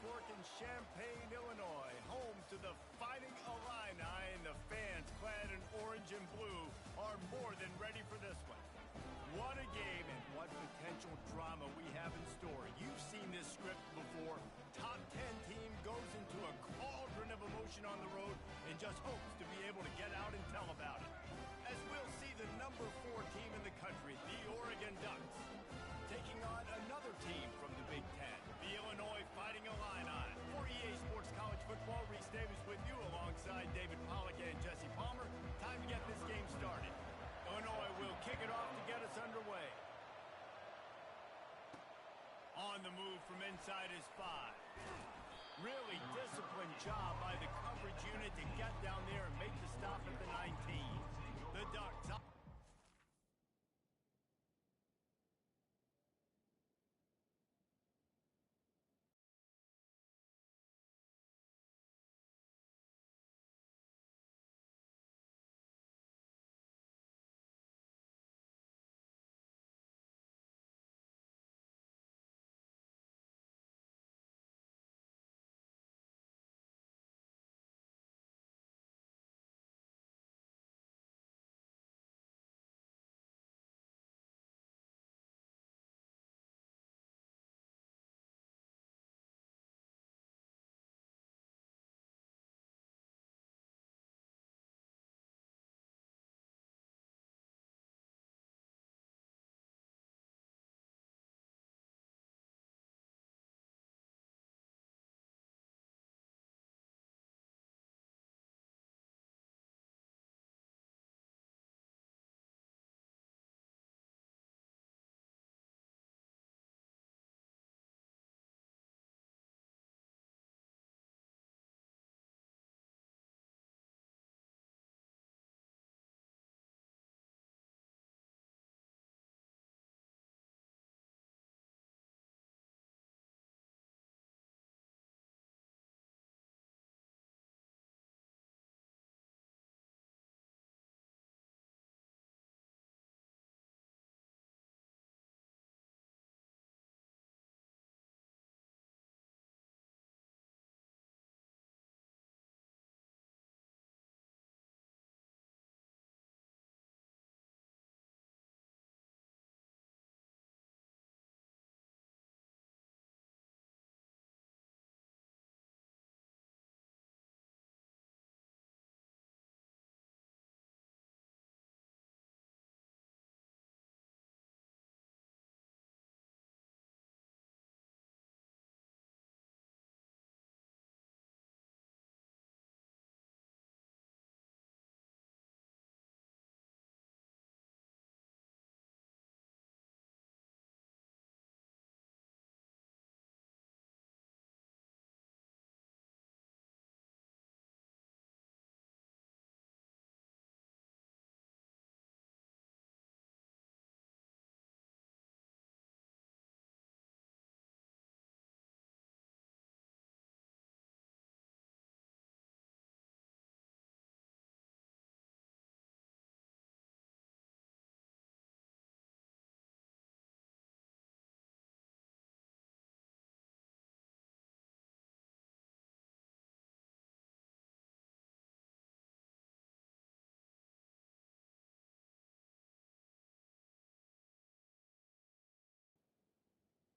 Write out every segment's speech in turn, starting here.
Fork in Champaign, Illinois, home to the Fighting Illini, and the fans clad in orange and blue are more than ready for this one. What a game and what potential drama we have in store. You've seen this script before. Top 10 team goes into a cauldron of emotion on the road and just hopes to be able to get out and tell about it. As we'll see the number 4 team in the country, the Oregon Ducks, taking on another team from the Big Ten, the Illinois Fighting Illini. For EA Sports College Football, Reese Davis with you alongside David Pollack and Jesse Palmer. Time to get this game started. Illinois will kick it off to get us underway. On the move from inside his 5. Really disciplined job by the coverage unit to get down there and make the stop at the 19. The Ducks.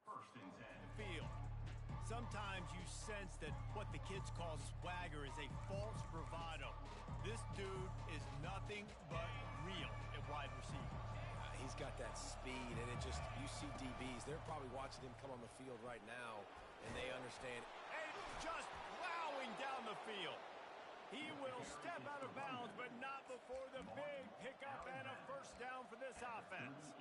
First and 10. Field. Sometimes you sense that what the kids call swagger is a false bravado. This dude is nothing but real at wide receiver. He's got that speed, and you see DBs, they're probably watching him come on the field right now, and they understand. And just plowing down the field. He will step out of bounds, but not before the big pickup and a first down for this offense.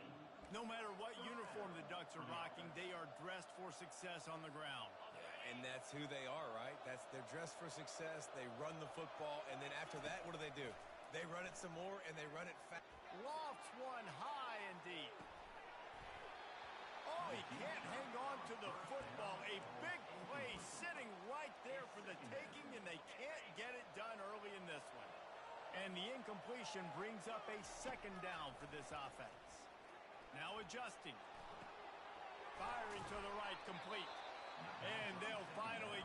No matter what uniform the Ducks are rocking, they are dressed for success on the ground. Yeah, and that's who they are, right? They're dressed for success. They run the football, and then after that, what do? They run it some more, and they run it fast. Lofts one high and deep. Oh, he can't hang on to the football. A big play sitting right there for the taking, and they can't get it done early in this one. And the incompletion brings up a second down for this offense. Now adjusting. Firing to the right, complete. And they'll finally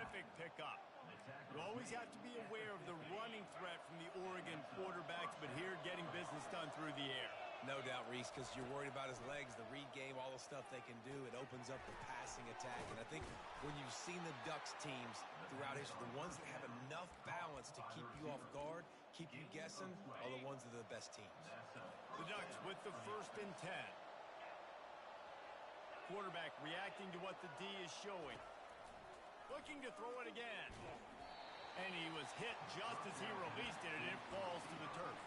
terrific pickup. You always have to be aware of the running threat from the Oregon quarterbacks, but here getting business done through the air. No doubt, Reese, because you're worried about his legs, the read game, all the stuff they can do. It opens up the passing attack. And I think when you've seen the Ducks teams throughout history, the ones that have enough balance to keep you off guard, keep you guessing, are the ones that are the best teams. The Ducks with the 1st and 10. Quarterback reacting to what the D is showing. Looking to throw it again. And he was hit just as he released it, and it falls to the turf.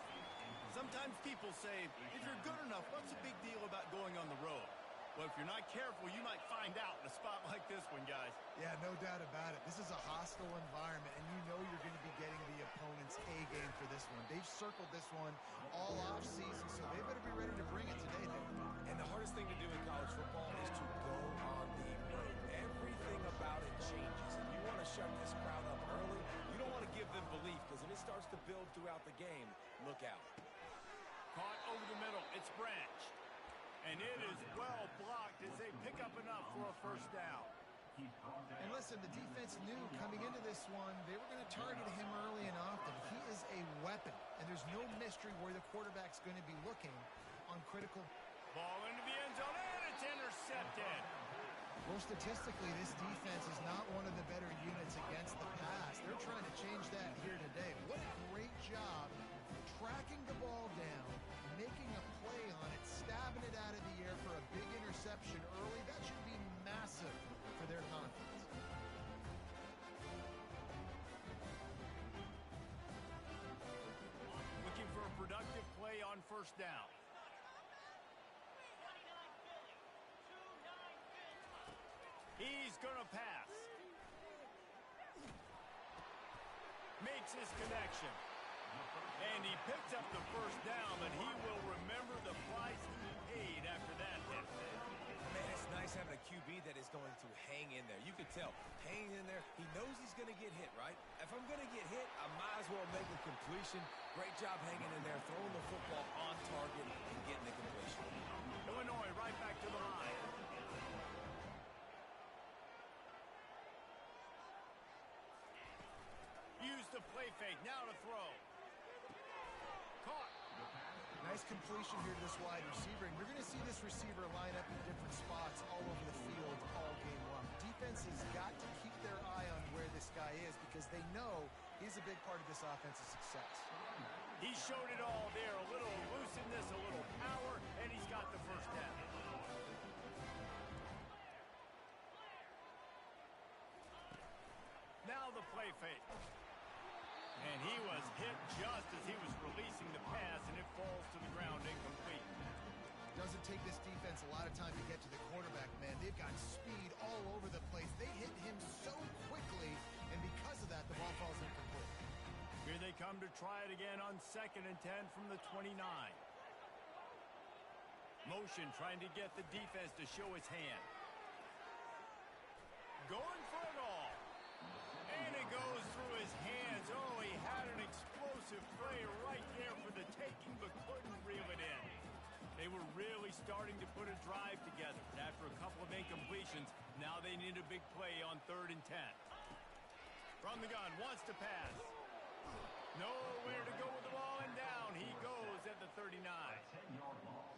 Sometimes people say, if you're good enough, what's the big deal about going on the road? Well, if you're not careful, you might find out in a spot like this one, guys. Yeah, no doubt about it. This is a hostile environment, and you know you're going to be getting the opponent's A game for this one. They've circled this one all off season, so they better be ready to bring it today, Dave. And the hardest thing to do in college football is to go on the road. Everything about it changes, and you want to shut this crowd up early. You don't want to give them belief, because if it starts to build throughout the game, look out. Caught over the middle. It's Branch. And it is well blocked as they pick up enough for a 1st down. And listen, the defense knew coming into this one, they were going to target him early and often. He is a weapon, and there's no mystery where the quarterback's going to be looking on critical. Ball into the end zone, and it's intercepted. Well, statistically, this defense is not one of the better units against the pass. They're trying to change that here today. What a great job tracking the ball down, making a play on it, stabbing it out of the air for a big interception early. That should be massive for their confidence. Looking for a productive play on 1st down. He's going to pass. Makes his connection. And he picks up the 1st down, but he will remember the price he paid after that hit. Man, it's nice having a QB that is going to hang in there. You could tell, hanging in there, he knows he's going to get hit, right? If I'm going to get hit, I might as well make a completion. Great job hanging in there, throwing the football on target and getting the completion. Illinois right back to the line. Use the play fake, now to throw. Caught. Nice completion here to this wide receiver, and you're going to see this receiver line up in different spots all over the field all game long. Defense has got to keep their eye on where this guy is because they know he's a big part of this offense's success. He showed it all there, a little elusiveness, a little power, and he's got the 1st down. Now the play fake. And he was hit just as he was releasing the pass, and it falls to the ground incomplete. Doesn't take this defense a lot of time to get to the quarterback, man. They've got speed all over the place. They hit him so quickly, and because of that, the ball falls incomplete. Here they come to try it again on 2nd and 10 from the 29. Motion trying to get the defense to show his hand. Going for it all. And it goes through his hands. Oh, he had an explosive play right there for the taking, but couldn't reel it in. They were really starting to put a drive together. And after a couple of incompletions, now they need a big play on 3rd and 10. From the gun, wants to pass. Nowhere to go with the ball, and down he goes at the 39.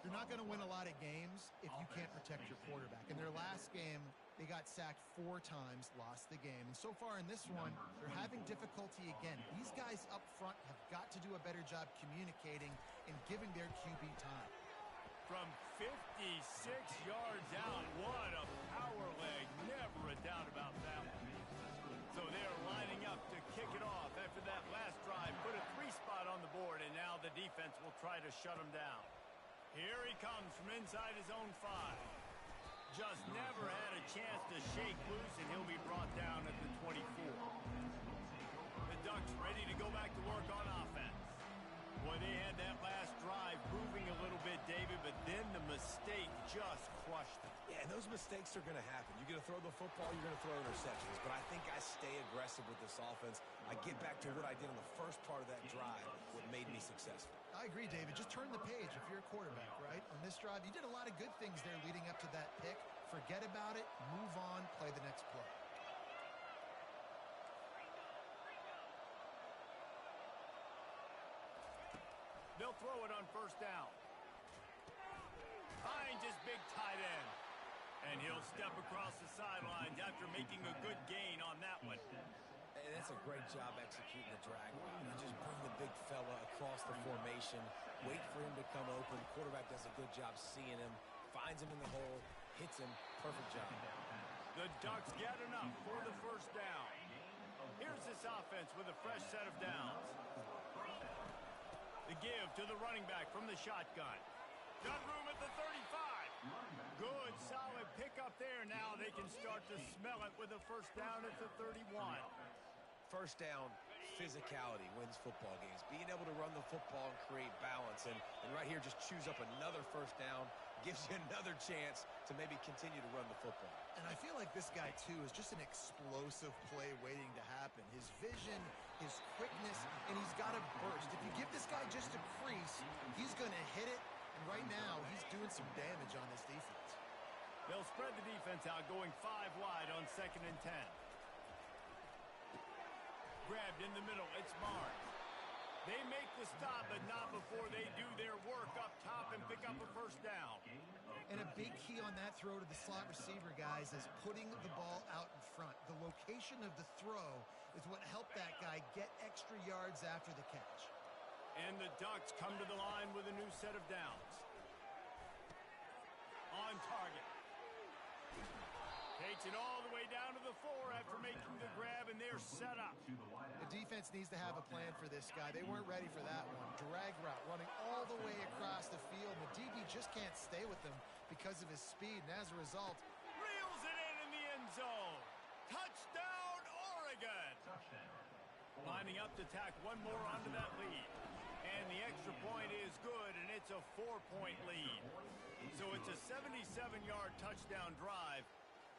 You're not going to win a lot of games if you can't protect your quarterback. In their last game, they got sacked 4 times, lost the game. And so far in this one, they're having difficulty again. These guys up front have got to do a better job communicating and giving their QB time. From 56 yards out, what a power leg. Never a doubt about that one. So they're lining up to kick it off after that last drive. Put a 3-spot on the board, and now the defense will try to shut him down. Here he comes from inside his own 5. Just never had a chance to shake loose, and he'll be brought down at the 24. The Ducks ready to go back to work on offense. Boy, they had that last drive moving a little bit, David, but then the mistake just crushed them. Yeah, and those mistakes are going to happen. You're going to throw the football, you're going to throw interceptions. But I think I stay aggressive with this offense. I get back to what I did on the first part of that drive, what made me successful. I agree, David. Just turn the page if you're a quarterback, right? On this drive, you did a lot of good things there leading up to that pick. Forget about it, move on, play the next play. They'll throw it on first down. Finds his big tight end. And he'll step across the sidelines after making a good gain on that one. And that's a great job executing the drag route. You just bring the big fella across the formation, wait for him to come open. Quarterback does a good job seeing him, finds him in the hole, hits him. Perfect job. The Ducks get enough for the first down. Here's this offense with a fresh set of downs. The give to the running back from the shotgun. Got room at the 35. Good, solid pickup there. Now they can start to smell it with a first down at the 31. First down, physicality wins football games. Being able to run the football and create balance. And right here, just choose up another first down, gives you another chance to maybe continue to run the football. And I feel like this guy, too, is just an explosive play waiting to happen. His vision, his quickness, and he's got a burst. If you give this guy just a crease, he's going to hit it. And right now, he's doing some damage on this defense. They'll spread the defense out, going 5 wide on 2nd and 10. Grabbed in the middle, it's Mark. They make the stop, but not before they do their work up top and pick up a first down. And a big key on that throw to the slot receiver, guys, is putting the ball out in front. The location of the throw is what helped that guy get extra yards after the catch. And the Ducks come to the line with a new set of downs. On target. Takes it all the way down to the 4 after making the grab, and they're set up. The defense needs to have a plan for this guy. They weren't ready for that one. Drag route running all the way across the field. The DB just can't stay with him because of his speed, and as a result, reels it in the end zone. Touchdown, Oregon! Lining up to tack one more onto that lead. And the extra point is good, and it's a 4-point lead. So it's a 77-yard touchdown drive,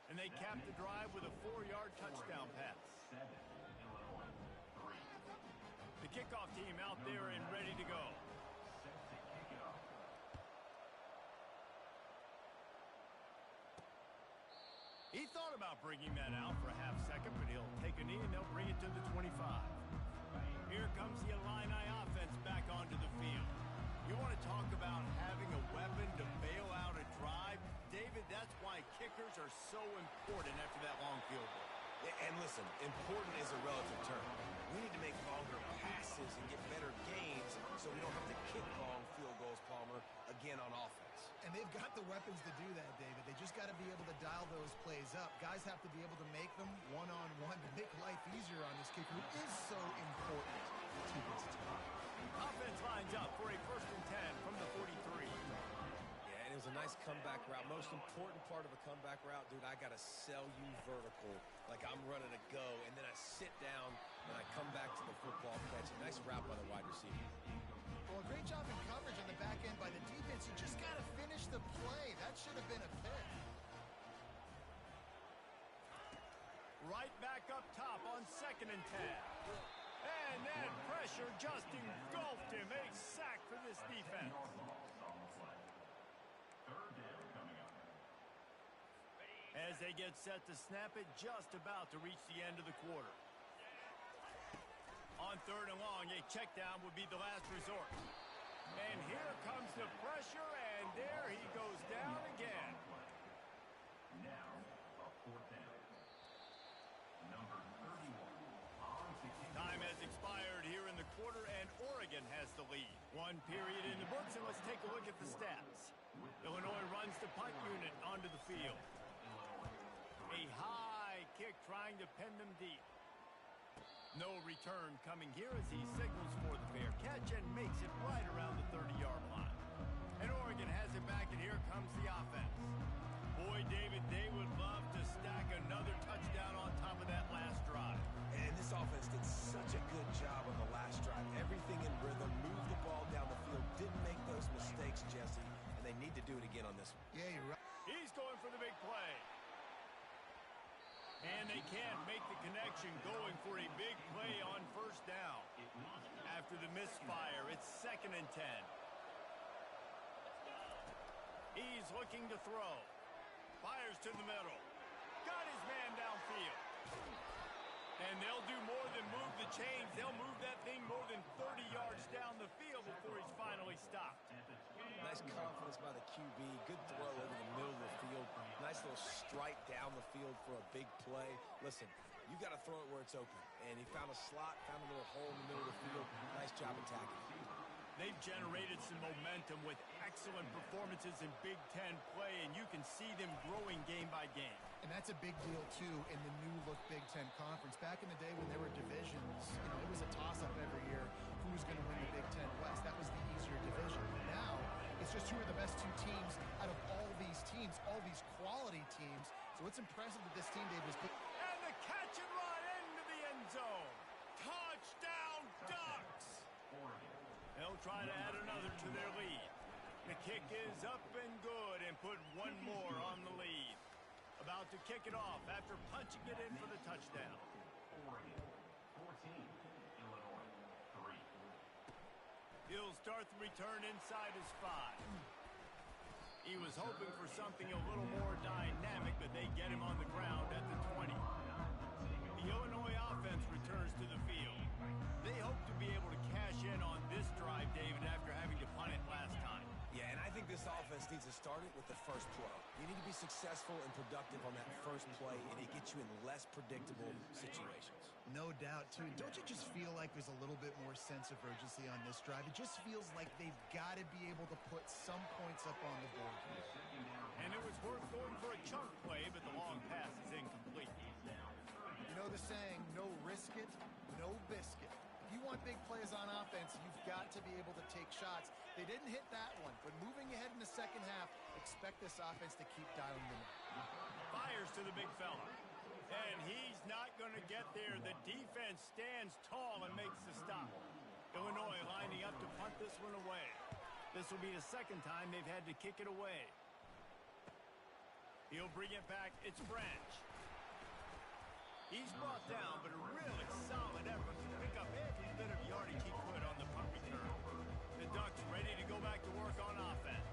and they cap the drive with a 4-yard touchdown pass. The kickoff team out there and ready to go. He thought about bringing that out for a half second, but he'll take a knee and they'll bring it to the 25. Here comes the Illini offense back onto the field. You want to talk about having a weapon to bail out a drive? David, that's why kickers are so important after that long field goal. And listen, important is a relative term. We need to make longer passes and get better gains so we don't have to kick long field goals, Palmer, again on offense. and they've got the weapons to do that, David. They just got to be able to dial those plays up. Guys have to be able to make them one-on-one to make life easier on this kicker, who is so important to this team. Offense lines up for a 1st and 10 from the 43. Yeah, and it was a nice comeback route. Most important part of a comeback route, dude, I got to sell you vertical like I'm running a go, and then I sit down and I come back to the football catch. A nice route by the wide receiver. Well, a great job in coverage on the back end by the defense. You just got to finish the play. That should have been a pick. Right back up top on 2nd and 10. And that pressure just engulfed him. A sack for this defense. As they get set to snap it, just about to reach the end of the quarter. On 3rd and long, a check down would be the last resort. And here comes the pressure, and there he goes down again. Now, a 4th down. Number 31. Time has expired here in the quarter, and Oregon has the lead. 1 period in the books, and let's take a look at the stats. Illinois runs the punt unit onto the field. A high kick trying to pin them deep. No return coming here as he signals for the fair catch and makes it right around the 30-yard line. And Oregon has it back, and here comes the offense. Boy, David, they would love to stack another touchdown on top of that last drive. And this offense did such a good job on the last drive. Everything in rhythm, moved the ball down the field, didn't make those mistakes, Jesse, and they need to do it again on this one. Yeah, you're right. He's going for the big play. And they can't make the connection, going for a big play on 1st down. After the misfire, it's 2nd and 10. He's looking to throw. Fires to the middle. Got his man downfield. And they'll do more than move the chains. They'll move that thing more than 30 yards down the field before he's finally stopped. Nice confidence by the QB. Good throw over the middle of the field. Nice little strike down the field for a big play. Listen, you got to throw it where it's open. And he found a slot, found a little hole in the middle of the field. Nice job attacking. They've generated some momentum with excellent performances in Big Ten play, and you can see them growing game by game. And that's a big deal, too, in the new-look Big Ten Conference. Back in the day when there were divisions, it was a toss-up every year. Who was going to win the Big Ten West? That was the easier division. Now, it's just who are the best two teams out of all these teams, all these quality teams. So it's impressive that this team, Dave, was put... And the catch and run into the end zone. Touchdown, Ducks! They'll try to add another to their lead. The kick is up and good and put one more on the lead. About to kick it off after punching it in for the touchdown. Oregon, 14, Illinois, 3. He'll start the return inside his 5. He was hoping for something a little more dynamic, but they get him on the ground at the 20. The Illinois offense returns to the field. They hope to be able to cash in on this drive, David, after having to punt it last time. Yeah, and I think this offense needs to start it with the first play. You need to be successful and productive on that first play, and it gets you in less predictable situations. No doubt, too. Don't you just feel like there's a little bit more sense of urgency on this drive? It just feels like they've got to be able to put some points up on the board. And it was worth going for a chunk play, but the long pass is incomplete. You know the saying, no risk it, no biscuit. If you want big plays on offense, you've got to be able to take shots. They didn't hit that one, but moving ahead in the second half, expect this offense to keep dialing them up. Fires to the big fella. And he's not going to get there. The defense stands tall and makes the stop. Illinois lining up to punt this one away. This will be the second time they've had to kick it away. He'll bring it back. It's Branch. He's brought down, but a really solid effort to pick up every bit of yardage he could on the punt return. The Ducks ready to go back to work on offense.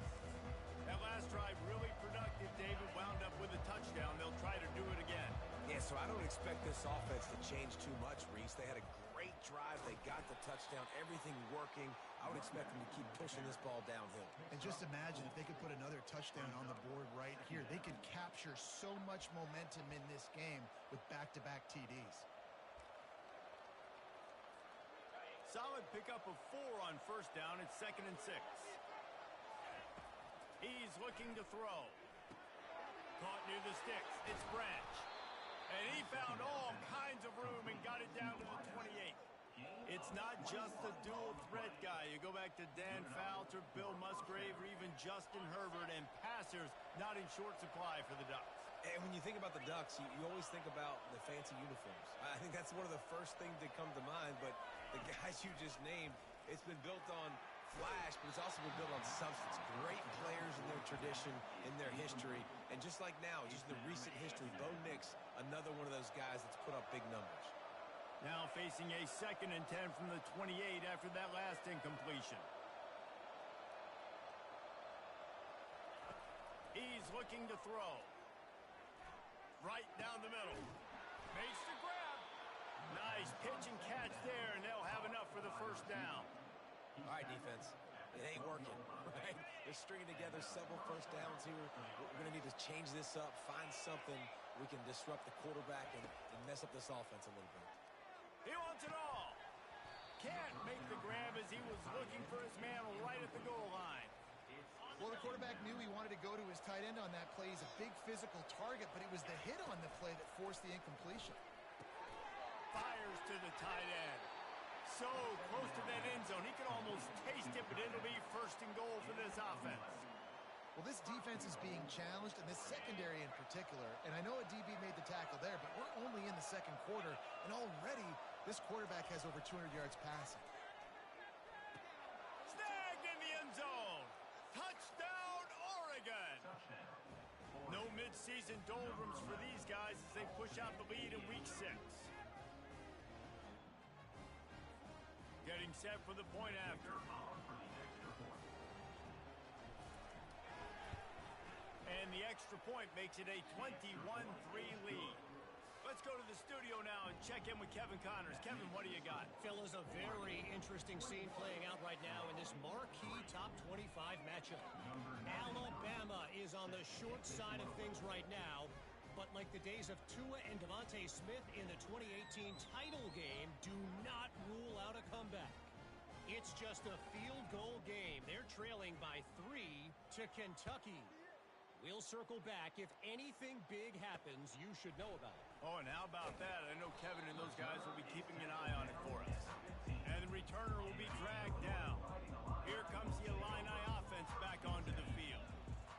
That last drive really productive. David wound up with a touchdown. They'll try to do it again. Yeah, so I don't expect this offense to change too much, Reese. They had a great drive. They got the touchdown. Everything working. I would expect them to keep pushing this ball downhill. And just imagine if they could put another touchdown on the board right here. They could capture so much momentum in this game with back-to-back TDs. Solid pickup of 4 on first down. It's 2nd and 6. He's looking to throw. Caught near the sticks. It's Branch. And he found all kinds of room and got it down to the 28. It's not just the dual threat guy. You go back to Dan Fouts or Bill Musgrave or even Justin Herbert, and passers not in short supply for the Ducks. And when you think about the Ducks, you always think about the fancy uniforms. I think that's one of the first things that come to mind, but the guys you just named, it's been built on flash, but it's also been built on substance. Great players in their tradition, in their history, and just like now, just the recent history, Bo Nix, another one of those guys that's put up big numbers. Now facing a 2nd and 10 from the 28 after that last incompletion. He's looking to throw. Right down the middle. Makes the grab. Nice pitch and catch there, and they'll have enough for the first down. All right, defense. It ain't working, right? They're stringing together several first downs here. We're going to need to change this up, find something we can disrupt the quarterback and mess up this offense a little bit. He wants it all. Can't make the grab as he was looking for his man right at the goal line. Well, the quarterback knew he wanted to go to his tight end on that play. He's a big physical target, but it was the hit on the play that forced the incompletion. Fires to the tight end. So close to that end zone. He could almost taste it, but it'll be 1st and goal for this offense. Well, this defense is being challenged, and this secondary in particular. And I know a DB made the tackle there, but we're only in the second quarter, and already this quarterback has over 200 yards passing. Snagged in the end zone. Touchdown, Oregon. No midseason doldrums for these guys as they push out the lead in week 6. Getting set for the point after. And the extra point makes it a 21-3 lead. Let's go to the studio now and check in with Kevin Connors. Kevin, what do you got? Fellas, a very interesting scene playing out right now in this marquee top 25 matchup. Alabama is on the short side of things right now, but like the days of Tua and Devontae Smith in the 2018 title game, do not rule out a comeback. It's just a field goal game. They're trailing by 3 to Kentucky. We'll circle back. If anything big happens, you should know about it. Oh, and how about that? I know Kevin and those guys will be keeping an eye on it for us. And the returner will be dragged down. Here comes the Illini offense back onto the field.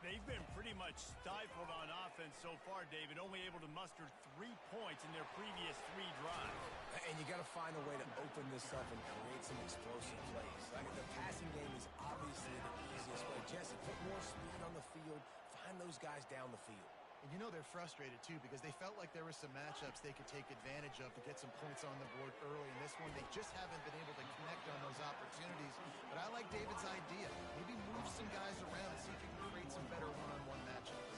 They've been pretty much stifled on offense so far, David, only able to muster 3 points in their previous 3 drives. And you got to find a way to open this up and create some explosive plays. Like the passing game is obviously the easiest way. Jesse, put more speed on the field, find those guys down the field. And you know they're frustrated, too, because they felt like there were some matchups they could take advantage of to get some points on the board early. In this one, they just haven't been able to connect on those opportunities. But I like David's idea. Maybe move some guys around and see if you can create some better one-on-one matchups.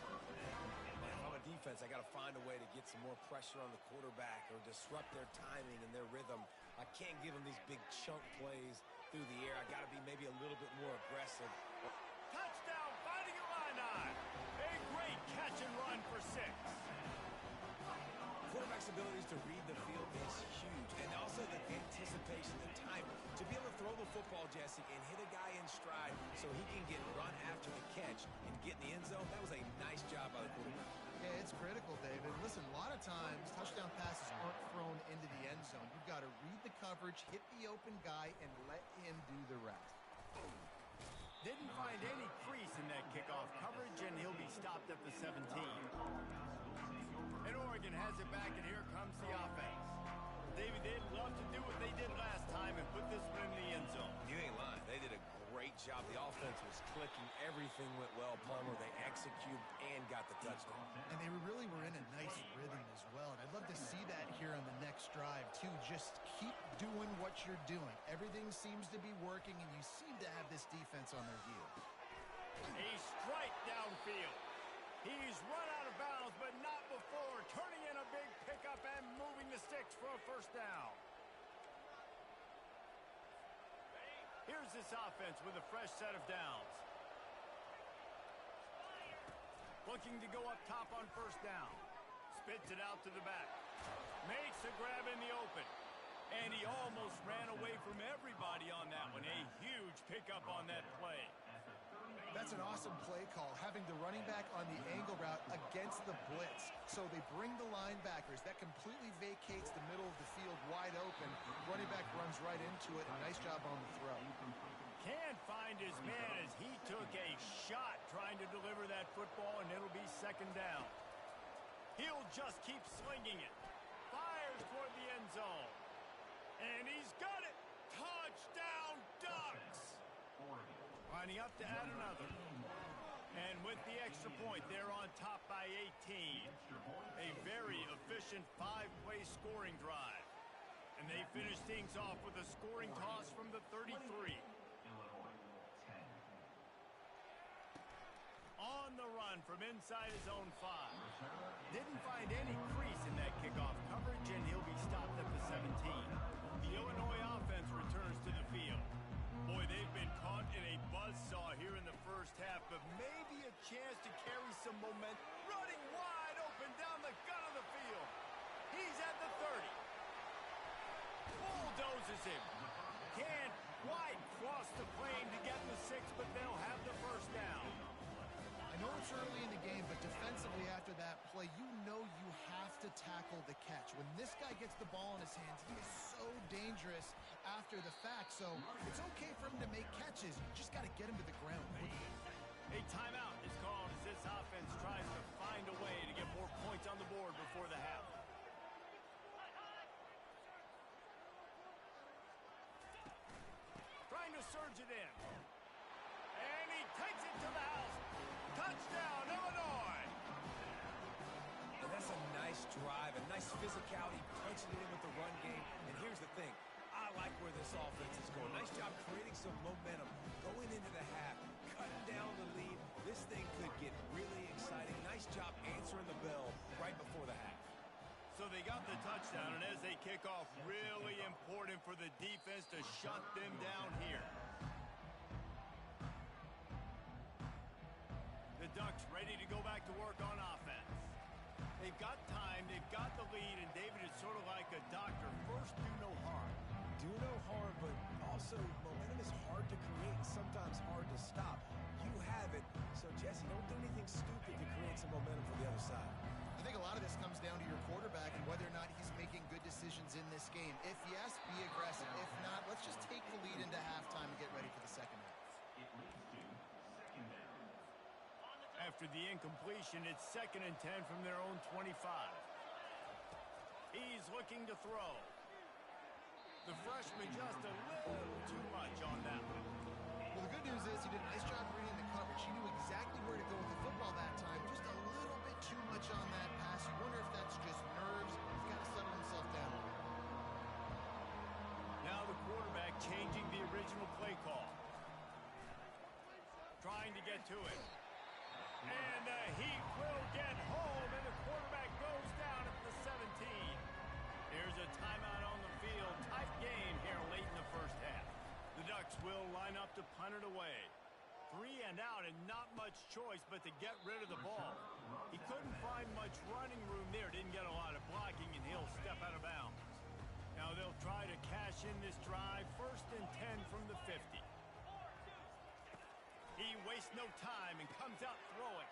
If I'm a defense, I got to find a way to get some more pressure on the quarterback or disrupt their timing and their rhythm. I can't give them these big chunk plays through the air. I got to be maybe a little bit more aggressive. Touchdown, Fighting Illini! A great catch and run for 6. Quarterback's abilities to read the field is huge, and also the anticipation, the time to be able to throw the football, Jesse, and hit a guy in stride so he can get run after the catch and get in the end zone. That was a nice job by the quarterback. Yeah, it's critical, David. Listen, a lot of times touchdown passes aren't thrown into the end zone. You've got to read the coverage, hit the open guy, and let him do the rest. Didn't find any crease in that kickoff coverage, and he'll be stopped at the 17. And Oregon has it back, and here comes the offense. David, they'd love to do what they did last time and put this one in the end zone. You ain't lying. They did a great job. The offense was clicking. Everything went well, Palmer. They executed and got the touchdown. And they really were in a nice rhythm as well. And I'd love to see that here on the next drive, too. Just keep doing what you're doing. Everything seems to be working, and you seem to have this defense on their heels. A strike downfield. He's run out of bounds, but not before turning in a big pickup and moving the sticks for a first down. Here's this offense with a fresh set of downs. Looking to go up top on first down. Spits it out to the back. Makes a grab in the open. And he almost ran away from everybody on that one. A huge pickup on that play. That's an awesome play call, having the running back on the angle route against the blitz. So they bring the linebackers. That completely vacates the middle of the field wide open. Running back runs right into it. Nice job on the throw. Can't find his man as he took a shot trying to deliver that football, and it'll be second down. He'll just keep slinging it. Fires toward the end zone. And he's got it. Touchdown, Ducks. Lining up to add another. And with the extra point, they're on top by 18. A very efficient 5-play scoring drive. And they finish things off with a scoring toss from the 33. On the run from inside his own 5. Didn't find any crease in that kickoff coverage, and he'll be stopped at the 17. The Illinois offense returns to the field. Boy, they've been caught in a buzzsaw here in the first half, but maybe a chance to carry some momentum. Running wide open down the gut of the field. He's at the 30. Bulldozes him. Can't quite cross the plane to get the 6, but they'll have the first down. I know it's early in the game, but defensively after that play, you know you have to tackle the catch. When this guy gets the ball in his hands, he is so dangerous after the fact. So it's okay for him to make catches. You just got to get him to the ground quickly. A timeout is called as this offense tries to find a way to get more points on the board before the half. Trying to surge it in. And he takes it to the house. Touchdown, Illinois! And that's a nice drive, a nice physicality, punching it in with the run game. And here's the thing. I like where this offense is going. Nice job creating some momentum, going into the half, cutting down the lead. This thing could get really exciting. Nice job answering the bell right before the half. So they got the touchdown, and as they kick off, really important for the defense to shut them down here. The Ducks ready to go back to work on offense. They've got time, they've got the lead, and David is sort of like a doctor. First, do no harm. Do no harm, but also momentum is hard to create and sometimes hard to stop. You have it, so Jesse, don't do anything stupid to create some momentum for the other side. I think a lot of this comes down to your quarterback and whether or not he's making good decisions in this game. If yes, be aggressive. If not, let's just take the lead into halftime and get ready for the second half. It leads to second down. After the incompletion, it's 2nd and 10 from their own 25. He's looking to throw. The freshman just a little too much on that one. Well, the good news is he did a nice job reading the coverage. He knew exactly where to go with the football that time. Just a little bit too much on that pass. You wonder if that's just nerves. He's got to settle himself down. Now the quarterback changing the original play call. Trying to get to it. And the Heat will get home, and the quarterback goes down at the 17. Here's a timeout on the field. Tight game here late in the first half. The Ducks will line up to punt it away. 3 and out and not much choice but to get rid of the ball. He couldn't find much running room there. Didn't get a lot of blocking, and he'll step out of bounds. Now they'll try to cash in this drive. 1st and 10 from the 50. He wastes no time and comes out throwing.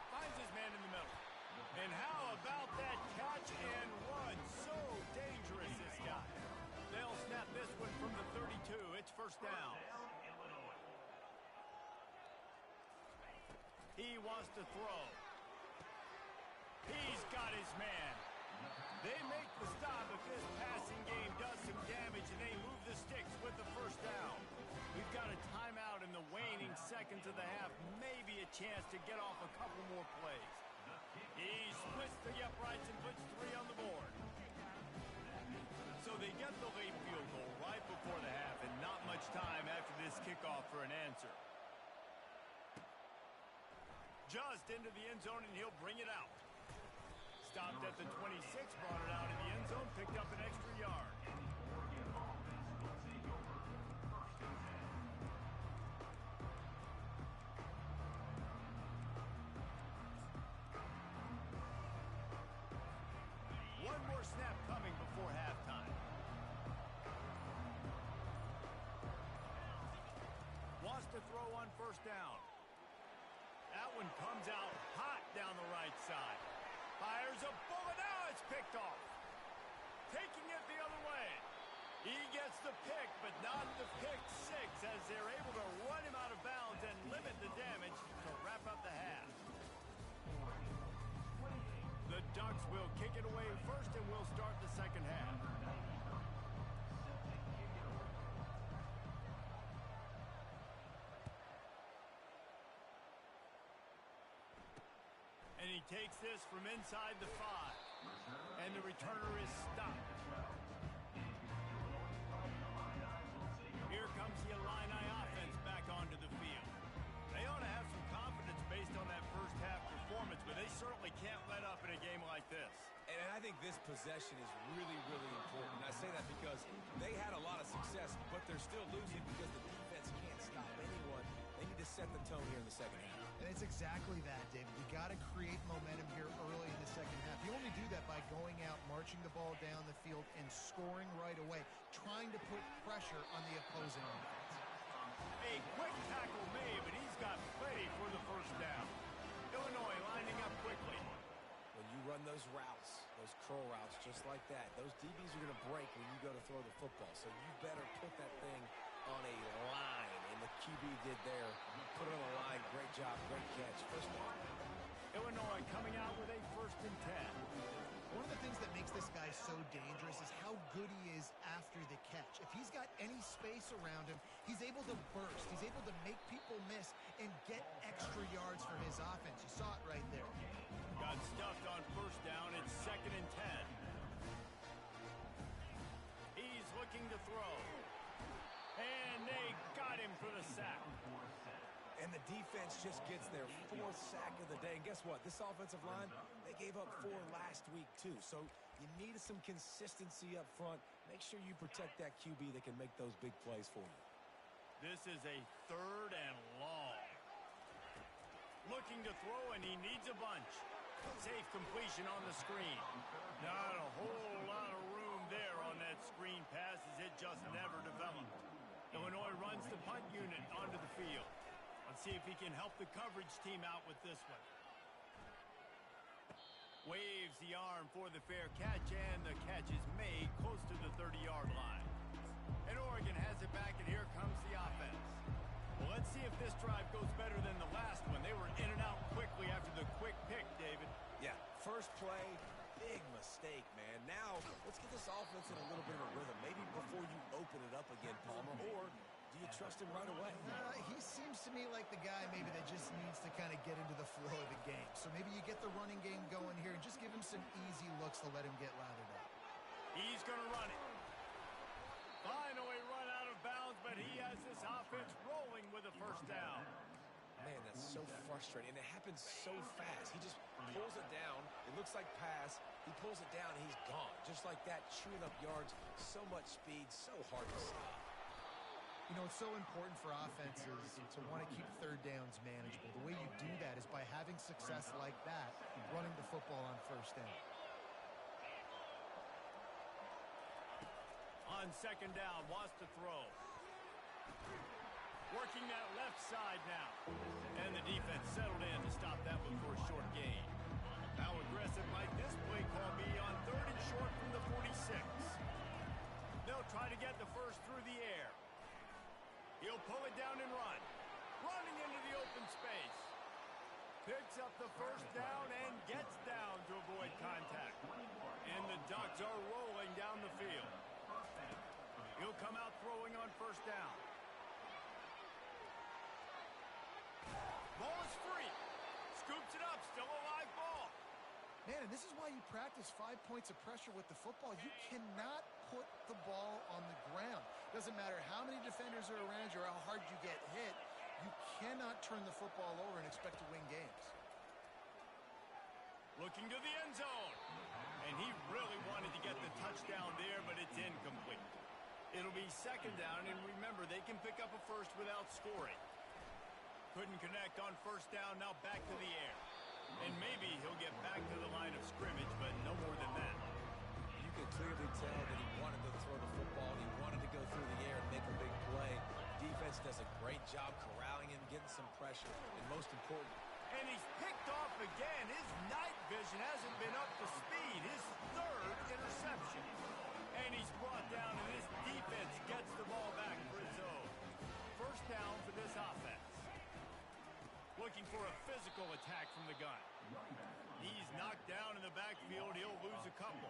Finds his man in the middle. And how about that catch and run? So dangerous, this guy. They'll snap this one from the 32. It's 1st down. He wants to throw. He's got his man. They make the stop, but this passing game does some damage, and they move the sticks with the 1st down. We've got a timeout in the waning seconds of the half. Maybe a chance to get off a couple more plays. He splits the uprights and puts 3 on the board. So they get the late field goal right before the half, and not much time after this kickoff for an answer. Just into the end zone, and he'll bring it out. Stopped at the 26, brought it out in the end zone, picked up an extra yard. One more snap coming before halftime. Wants to throw on 1st down. That one comes out hot down the right side. Fires a bullet. Now it's picked off. Taking it the other way. He gets the pick, but not the pick 6 as they're able to run him out of bounds and limit the damage to wrap up the half. The Ducks will kick it away first, and we'll start the second half. And he takes this from inside the 5. And the returner is stopped. Here comes the Illini offense back onto the field. They ought to have some confidence based on that first half performance, but they certainly can't let up in a game like this. And I think this possession is really, really important. I say that because they had a lot of success, but they're still losing because the defense can't stop anyone. They need to set the tone here in the second half. And it's exactly that, David. You got to create momentum here early in the second half. You only do that by going out, marching the ball down the field, and scoring right away, trying to put pressure on the opposing offense. A quick tackle made, but he's got plenty for the 1st down. Illinois lining up quickly. When you run those routes, those curl routes just like that, those DBs are going to break when you go to throw the football. So you better put that thing on a line, and the QB did there. Put it on a line. Great job, great catch. 1st down. Illinois coming out with a 1st and 10. One of the things that makes this guy so dangerous is how good he is after the catch. If he's got any space around him, he's able to burst. He's able to make people miss and get extra yards for his offense. You saw it right there. Got stuffed on 1st down. It's 2nd and 10. He's looking to throw. And they got him for the sack. And the defense just gets their 4th sack of the day. And guess what? This offensive line, they gave up 4 last week, too. So You need some consistency up front. Make sure you protect that QB that can make those big plays for you. This is a 3rd and long. Looking to throw, and he needs a bunch. Safe completion on the screen. Not a whole lot of room there on that screen pass as it just never developed. Illinois runs the punt unit onto the field. Let's see if he can help the coverage team out with this one. Waves the arm for the fair catch, and the catch is made close to the 30-yard line. And Oregon has it back, and here comes the offense. Well, let's see if this drive goes better than the last one. They were in and out quickly after the quick pick, David. Yeah, first play, big mistake, man. Now, let's get this offense in a little bit of a rhythm. Maybe before you open it up again, Palmer, or do you trust him right away? He seems to me like the guy maybe that just needs to kind of get into the flow of the game. So maybe you get the running game going here and just give him some easy looks to let him get lathered up. He's going to run it. Finally run out of bounds, but he has this offense rolling with a first down. Man, that's so frustrating, and it happens so fast. He just pulls it down. It looks like pass. He pulls it down, and he's gone. Just like that, chewing up yards. So much speed, so hard to stop. You know, it's so important for offenses to want to keep 3rd downs manageable. The way you do that is by having success like that, running the football on 1st down. On 2nd down, wants to throw. Working that left side now. And the defense settled in to stop that one for a short gain. How aggressive might this play call be on 3rd and short from the 46? They'll try to get the first through the air. He'll pull it down and run. Running into the open space. Picks up the first down and gets down to avoid contact. And the Ducks are rolling down the field. He'll come out throwing on 1st down. Ball is free. Scoops it up. Still a live ball. Man, and this is why you practice 5 points of pressure with the football. You cannot put the ball on the ground. Doesn't matter how many defenders are around you or how hard you get hit. You cannot turn the football over and expect to win games. Looking to the end zone. And he really wanted to get the touchdown there, but it's incomplete. It'll be 2nd down, and remember, they can pick up a first without scoring. Couldn't connect on 1st down, now back to the air. And maybe he'll get back to the line of scrimmage, but no more than that. You could clearly tell that he wanted to throw the football. He wanted to go through the air and make a big play. Defense does a great job corralling him, getting some pressure, and most important. And he's picked off again. His night vision hasn't been up to speed. His 3rd interception. And he's brought down, and this defense gets the ball back for his own. 1st down for this offense. Looking for a physical attack from the gun. He's knocked down in the backfield. He'll lose a couple.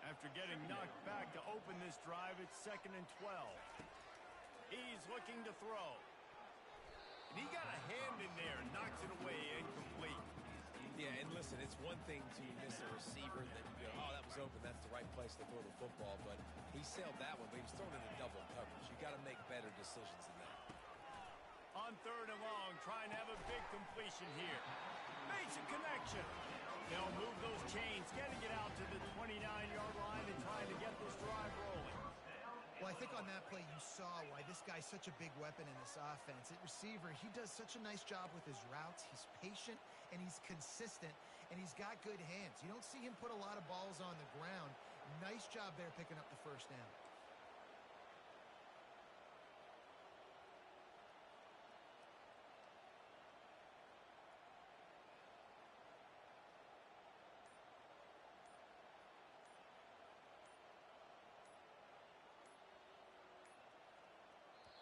After getting knocked back to open this drive, it's 2nd and 12. He's looking to throw. And he got a hand in there and knocks it away incomplete. Yeah, and listen, it's one thing to miss a receiver that you go, oh, that was open, that's the right place to throw the football, but he sailed that one, but he was thrown into double coverage. You got to make better decisions than that. On 3rd and long, trying to have a big completion here. Makes a connection. They'll move those chains, getting it out to the 29-yard line and trying to get this drive rolling. Well, I think on that play you saw why this guy's such a big weapon in this offense. At receiver, he does such a nice job with his routes. He's patient, and he's consistent, and he's got good hands. You don't see him put a lot of balls on the ground. Nice job there picking up the 1st down.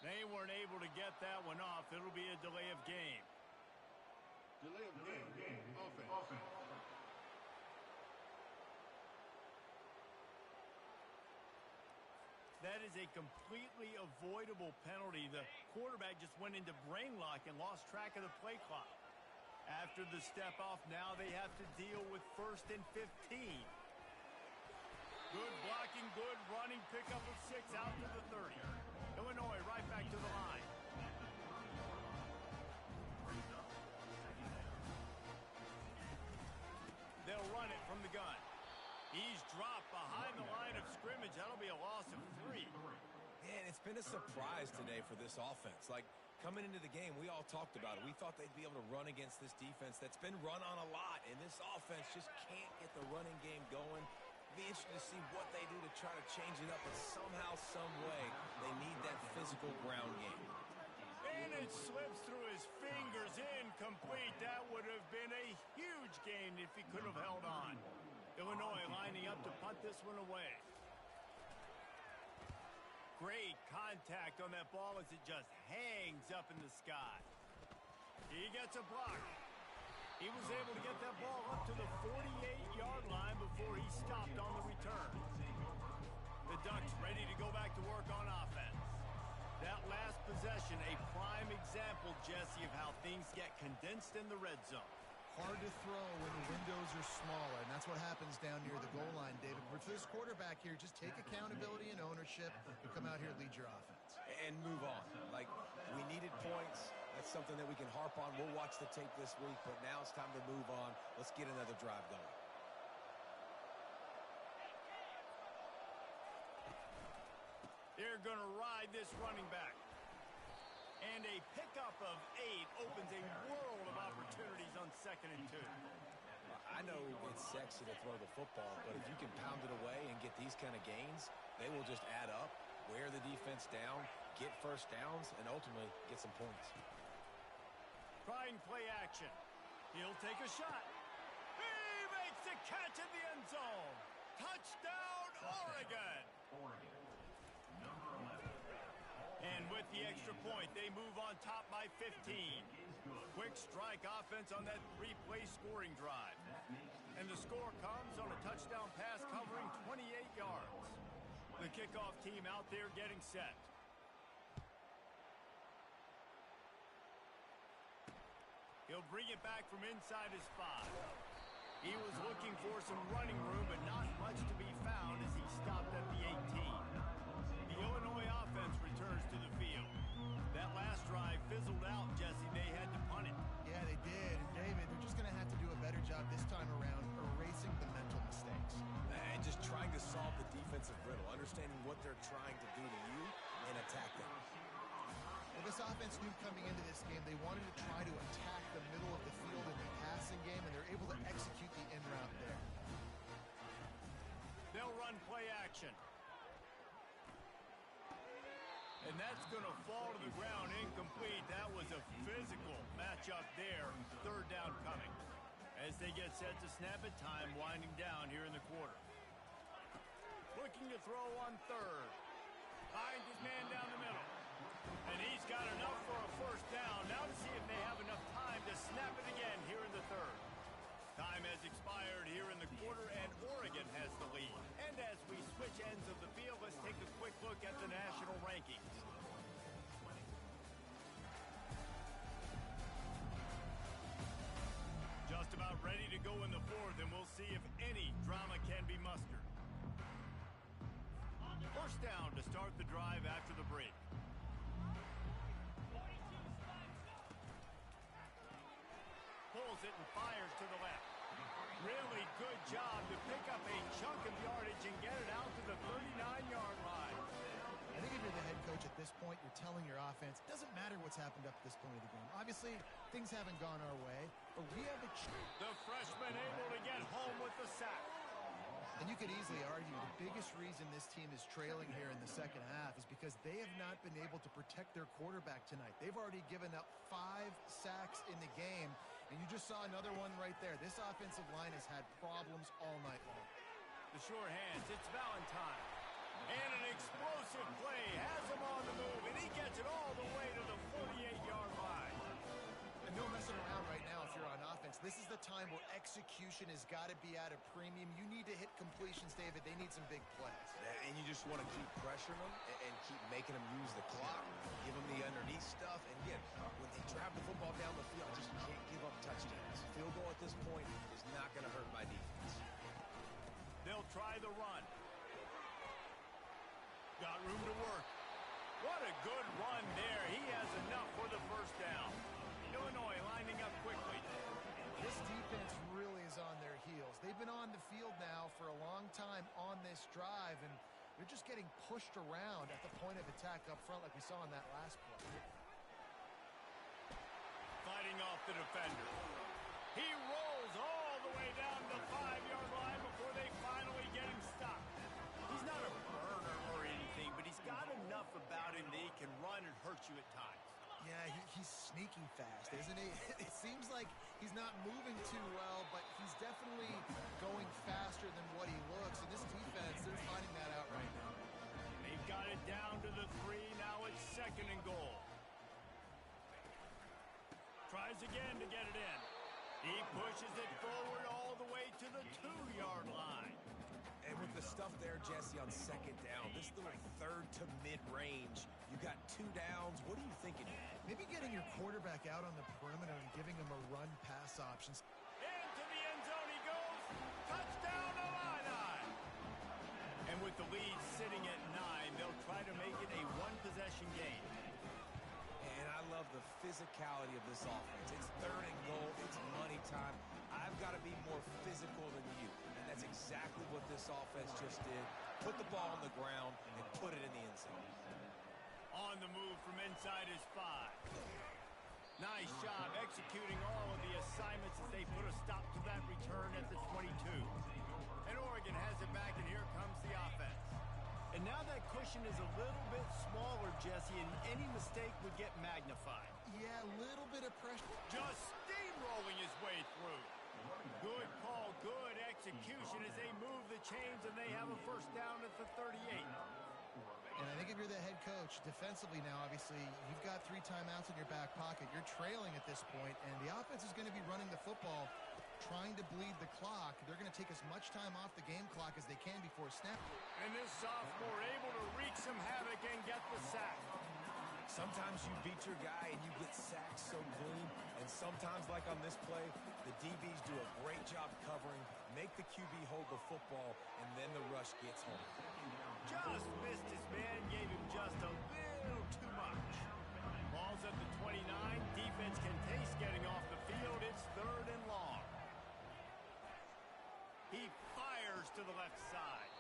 They weren't able to get that one off. It'll be a delay of game. Delay of game. Offense. That is a completely avoidable penalty. The quarterback just went into brain lock and lost track of the play clock. After the step off, now they have to deal with 1st and 15. Good blocking, good running, pickup of 6 out to the 30. Illinois right back to the line. They'll run it from the gun. He's drop behind the line of scrimmage. That'll be a loss of 3. Man, it's been a surprise today for this offense. Like, coming into the game, we all talked about it. We thought they'd be able to run against this defense that's been run on a lot, and this offense just can't get the running game going. Be interested to see what they do to try to change it up, but somehow, some way, they need that physical ground game. And it slips through his fingers, incomplete. That would have been a huge gain if he could have held on. Illinois lining up to punt this one away. Great contact on that ball as it just hangs up in the sky. He gets a block. He was able to get that ball up to the 48-yard line before he stopped on the return. The Ducks ready to go back to work on offense. That last possession, a prime example, Jesse, of how things get condensed in the red zone. Hard to throw when the windows are smaller, and that's what happens down near the goal line, David. But for this quarterback here, just take accountability and ownership and come out here and lead your offense. And move on. Like, we needed points. That's something that we can harp on. We'll watch the tape this week, but now it's time to move on. Let's get another drive going. They're going to ride this running back. And a pickup of 8 opens a world of opportunities on 2nd and 2. I know it's sexy to throw the football, but if you can pound it away and get these kind of gains, they will just add up, wear the defense down, get first downs, and ultimately get some points. Trying play action. He'll take a shot. He makes a catch in the end zone. Touchdown, Oregon. And with the extra point, they move on top by 15. Quick strike offense on that 3-play scoring drive. And the score comes on a touchdown pass covering 28 yards. The kickoff team out there getting set. He'll bring it back from inside his 5. He was looking for some running room, but not much to be found as he stopped at the 18. The Illinois offense returns to the field. That last drive fizzled out, Jesse. They had to punt it. Yeah, they did. And David, they're just going to have to do a better job this time around erasing the mental mistakes. And just trying to solve the defensive riddle, understanding what they're trying to do to you and attack them. Well, this offense knew coming into this game they wanted to try to attack the middle of the field in the passing game, and they're able to execute the in route there. They'll run play action. And that's going to fall to the ground incomplete. That was a physical matchup there. 3rd down coming. As they get set to snap it, time winding down here in the quarter. Looking to throw on 3rd. Finds his man down the middle. And he's got enough for a 1st down. Now to see if they have enough time to snap it again here in the 3rd. Time has expired here in the quarter, and Oregon has the lead. And as we switch ends of the field, let's take a quick look at the national rankings. Just about ready to go in the 4th, and we'll see if any drama can be mustered. 1st down to start the drive after the break. Pulls it and fires to the left. Really good job to pick up a chunk of yardage and get it out to the 39-yard line. I think if you're the head coach at this point, you're telling your offense, doesn't matter what's happened up to this point of the game. Obviously, things haven't gone our way, but we have a chance. The freshman able to get home with the sack. And you could easily argue the biggest reason this team is trailing here in the 2nd half is because they have not been able to protect their quarterback tonight. They've already given up 5 sacks in the game, and you just saw another one right there. This offensive line has had problems all night long. The sure hands, it's Valentine. And an explosive play has him on the move, and he gets it all the way to the 48-yard line. And no messing around right now if you're on offense. This is the time where execution has got to be at a premium. You need to hit completions, David. They need some big plays. And you just want to keep pressuring them and keep making them use the clock, give them the underneath stuff. And again, when they drive the football down the field, just can't give up touchdowns. Field goal at this point is not going to hurt my defense. They'll try the run. Got room to work. What a good run there. He has enough for the 1st down. Illinois lining up quickly. This defense really is on their heels. They've been on the field now for a long time this drive, and they're just getting pushed around at the point of attack up front like we saw in that last play. Fighting off the defender. He rolls all the way down the 5-yard line before they finally get him stopped. He's not a burner or anything, but he's got enough about him that he can run and hurt you at times. Yeah, he's sneaky fast, isn't he? It seems like he's not moving too well, but he's definitely going faster than what he looks. And this defense, they're finding that out right now. They've got it down to the 3. Now it's 2nd and goal. Tries again to get it in. He pushes it forward all the way to the 2-yard line. And with the stuff there, Jesse, on 2nd down, this little 3rd to mid-range, you got 2 downs. What are you thinking? Maybe getting your quarterback out on the perimeter and giving him a run-pass option. Into the end zone he goes. Touchdown, Illini. And with the lead sitting at 9, they'll try to make it a one-possession game. And I love the physicality of this offense. It's 3rd and goal. It's money time. I've got to be more physical than you. And that's exactly what this offense just did. Put the ball on the ground and put it in the end zone. On the move from inside his 5. Nice job executing all of the assignments as they put a stop to that return at the 22. And Oregon has it back, and here comes the offense. And now that cushion is a little bit smaller, Jesse, and any mistake would get magnified. Yeah, a little bit of pressure. Just steamrolling his way through. Good call, good execution as they move the chains, and they have a first down at the 38. And I think if you're the head coach, defensively now, obviously, you've got 3 timeouts in your back pocket. You're trailing at this point, and the offense is going to be running the football, trying to bleed the clock. They're going to take as much time off the game clock as they can before snap. And this sophomore able to wreak some havoc and get the sack. Sometimes you beat your guy and you get sacked so clean, and sometimes, like on this play, the DBs do a great job covering, make the QB hold the football, and then the rush gets home. Just missed his man, gave him just a little too much. Ball's at the 29. Defense can taste getting off the field. It's 3rd and long. He fires to the left side.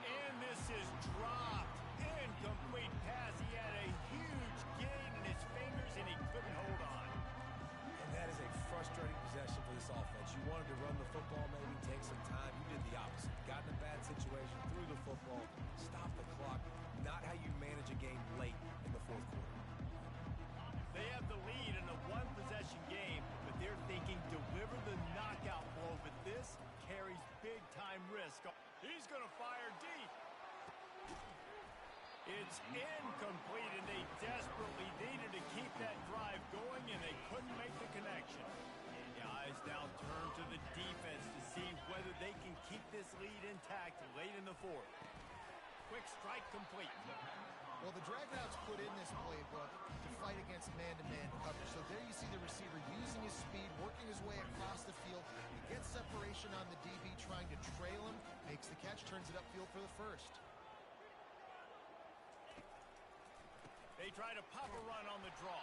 And this is dropped. Incomplete pass. He had a huge gain in his fingers, and he couldn't hold on. And that is a frustrating possession for this offense. You wanted to run the football, maybe take some time. You did the opposite. Got in a bad situation, threw the football, stopped the clock. Not how you manage a game late in the 4th quarter. They have the lead in a one-possession game, but they're thinking deliver the knockout blow, but this carries big-time risk. He's going to fire deep. It's incomplete, and they desperately needed to keep that drive going, and they couldn't make the connection. The eyes now turn to the defense to see whether they can keep this lead intact late in the 4th. Quick strike complete. Well, the drag routes put in this playbook to fight against man-to-man coverage. So there you see the receiver using his speed, working his way across the field. He gets separation on the DB, trying to trail him, makes the catch, turns it upfield for the first. They try to pop a run on the draw.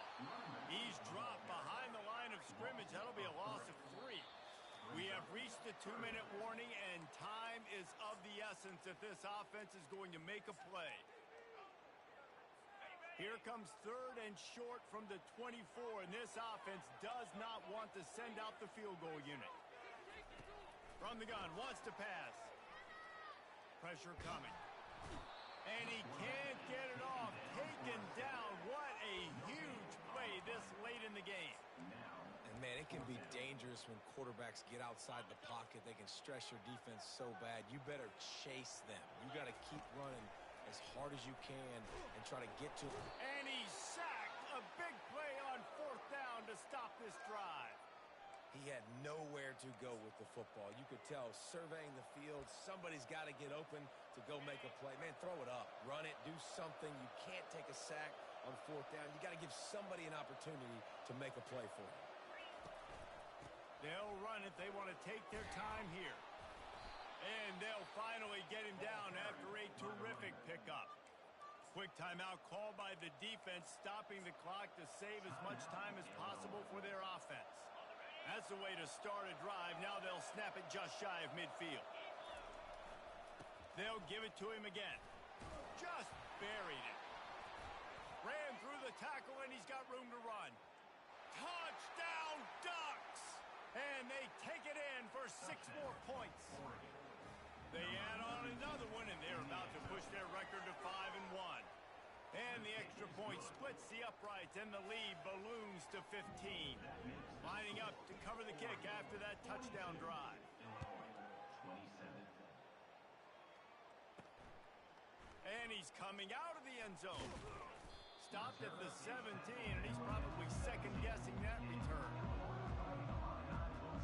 He's dropped behind the line of scrimmage. That'll be a loss of 3. We have reached the 2-minute warning, and time is of the essence if this offense is going to make a play. Here comes 3rd and short from the 24, and this offense does not want to send out the field goal unit. From the gun, wants to pass. Pressure coming. And he can't get it off. Taken down. What a huge play this late in the game. And, man, it can be dangerous when quarterbacks get outside the pocket. They can stress your defense so bad. You better chase them. You got to keep running as hard as you can and try to get to them. And he's sacked. A big play on 4th down to stop this drive. He had nowhere to go with the football. You could tell, surveying the field, somebody's got to get open to go make a play. Man, throw it up, run it, do something. You can't take a sack on 4th down. You got to give somebody an opportunity to make a play for you. They'll run it. They want to take their time here. And they'll finally get him down after a terrific pickup. Quick timeout called by the defense, stopping the clock to save as much time as possible for their offense. That's the way to start a drive. Now they'll snap it just shy of midfield. They'll give it to him again. Just buried it. Ran through the tackle, and he's got room to run. Touchdown, Ducks! And they take it in for 6 more points. They add on another one, and they're about to push their record to 5-1. And the extra point splits the uprights, and the lead balloons to 15. Lining up to cover the kick after that touchdown drive. And he's coming out of the end zone. Stopped at the 17, and he's probably second-guessing that return.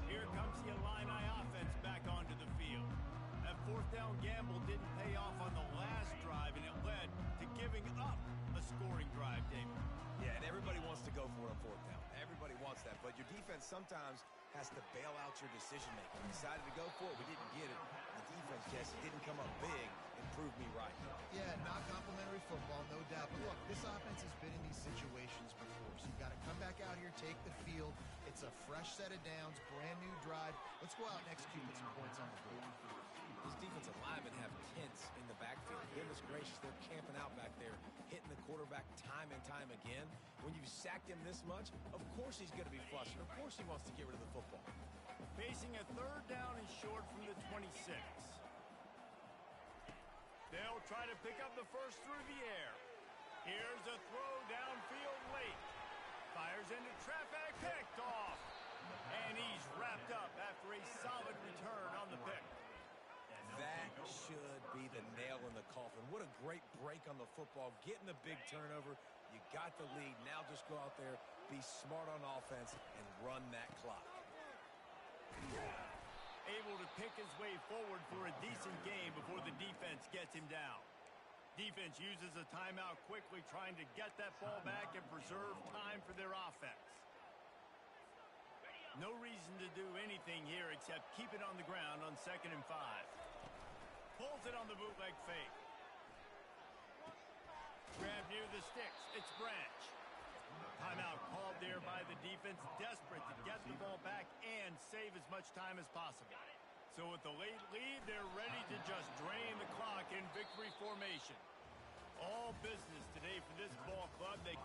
Here comes the Illini offense back onto the field. That fourth down gamble didn't pay off on the last drive, and it led to giving up a scoring drive, David. Yeah, and everybody wants to go for it on fourth down. Everybody wants that, but your defense sometimes has to bail out your decision-making. We decided to go for it. We didn't get it. The defense, Jesse, didn't come up big and prove me right. Yeah, not complimentary football, no doubt. But look, this offense has been in these situations before, so you've got to come back out here, take the field. It's a fresh set of downs, brand new drive. Let's go out and execute with some points on the board. These defensive linemen have tents in the backfield. Goodness gracious, they're camping out back there, hitting the quarterback time and time again. When you've sacked him this much, of course he's going to be flustered. Of course he wants to get rid of the football. Facing a third down and short from the 26. They'll try to pick up the first through the air. Here's a throw downfield late. Fires into traffic, picked off. And he's wrapped up after a solid return on the pick. That should be the nail in the coffin. What a great break on the football. Getting the big turnover. You got the lead. Now just go out there, be smart on offense, and run that clock. Able to pick his way forward for a decent game before the defense gets him down. Defense uses a timeout quickly, trying to get that ball back and preserve time for their offense. No reason to do anything here except keep it on the ground on 2nd and 5. Pulls it on the bootleg fake. Grab near the sticks. It's Branch. Timeout called there by the defense, desperate to get the ball back and save as much time as possible. So with the late lead, they're ready to just drain the clock in victory formation. All business today for this ball club. They